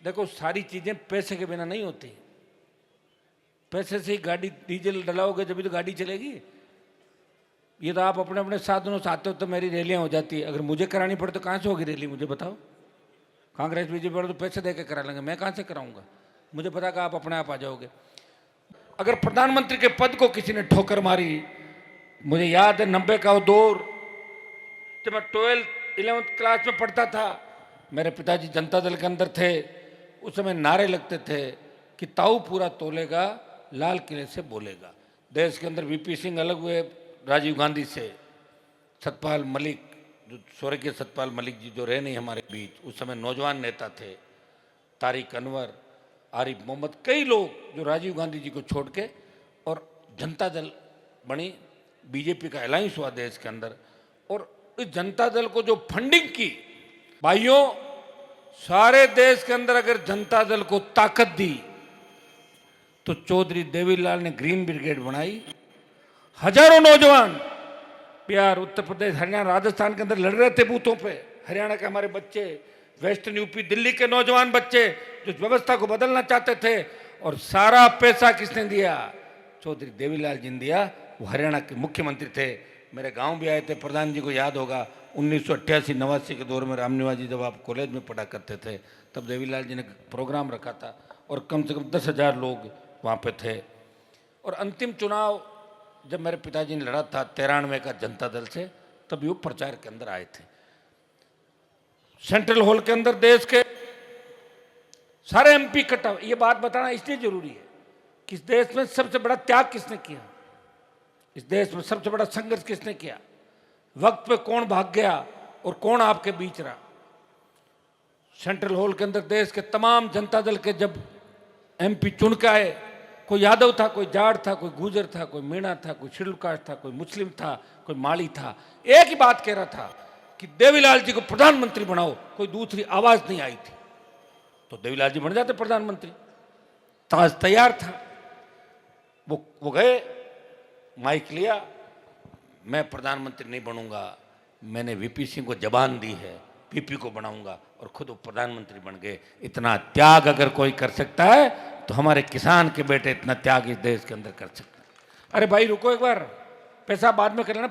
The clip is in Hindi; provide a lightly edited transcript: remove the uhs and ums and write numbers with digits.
देखो सारी चीजें पैसे के बिना नहीं होती। पैसे से ही गाड़ी डीजल डलाओगे जब तो गाड़ी चलेगी। ये तो आप अपने अपने साधनों से आते हो तो मेरी रैलियां हो जाती है। अगर मुझे करानी पड़े तो कहाँ से होगी रैली, मुझे बताओ। कांग्रेस बीजेपी वाले तो पैसे दे के करा लेंगे, मैं कहाँ से कराऊंगा। मुझे पता कि आप अपने आप आ जाओगे। अगर प्रधानमंत्री के पद को किसी ने ठोकर मारी, मुझे याद है 90 का वो दौर, जब मैं 11th क्लास में पढ़ता था, मेरे पिताजी जनता दल के अंदर थे। उस समय नारे लगते थे कि ताऊ पूरा तोलेगा, लाल किले से बोलेगा। देश के अंदर वीपी सिंह अलग हुए राजीव गांधी से, सतपाल मलिक, जो स्वर्गीय सतपाल मलिक जी जो रहे नहीं हमारे बीच, उस समय नौजवान नेता थे, तारिक अनवर, आरिफ मोहम्मद, कई लोग जो राजीव गांधी जी को छोड़ के और जनता दल बनी, बीजेपी का अलायंस हुआ देश के अंदर। और इस जनता दल को जो फंडिंग की, भाइयों सारे देश के अंदर अगर जनता दल को ताकत दी तो चौधरी देवीलाल ने ग्रीन ब्रिगेड बनाई। हजारों नौजवान बिहार, उत्तर प्रदेश, हरियाणा, राजस्थान के अंदर लड़ रहे थे बूथों पे। हरियाणा के हमारे बच्चे, वेस्टर्न यूपी, दिल्ली के नौजवान बच्चे जो व्यवस्था को बदलना चाहते थे। और सारा पैसा किसने दिया? चौधरी देवीलाल जी ने दिया। वो हरियाणा के मुख्यमंत्री थे, मेरे गांव भी आए थे। प्रधान जी को याद होगा 1988-89 के दौर में राम निवास जी जब आप कॉलेज में पढ़ा करते थे, तब देवीलाल जी ने प्रोग्राम रखा था और कम से कम 10,000 लोग वहाँ पे थे। और अंतिम चुनाव जब मेरे पिताजी ने लड़ा था 93 का जनता दल से, तब वो प्रचार के अंदर आए थे। सेंट्रल हॉल के अंदर देश के सारे एमपी इकट्ठा। ये बात बताना इसलिए जरूरी है कि इस देश में सबसे बड़ा त्याग किसने किया, इस देश में सबसे बड़ा संघर्ष किसने किया, वक्त पे कौन भाग गया और कौन आपके बीच रहा। सेंट्रल हॉल के अंदर देश के तमाम जनता दल के जब एमपी चुन के आए, कोई यादव था, कोई जाट था, कोई गुजर था, कोई मीणा था, कोई शेड्यूल कास्ट था, कोई मुस्लिम था, कोई माली था, एक ही बात कह रहा था कि देवीलाल जी को प्रधानमंत्री बनाओ। कोई दूसरी आवाज नहीं आई थी। तो देवीलाल जी बन जाते प्रधानमंत्री, ताज तैयार था। वो गए, माइक लिया, मैं प्रधानमंत्री नहीं बनूंगा, मैंने वीपी सिंह को जबान दी है, पीपी को बनाऊंगा, और खुद वो प्रधानमंत्री बन गए। इतना त्याग अगर कोई कर सकता है तो हमारे किसान के बेटे इतना त्याग इस देश के अंदर कर सकते हैं। अरे भाई रुको एक बार, पैसा बाद में कर लेना।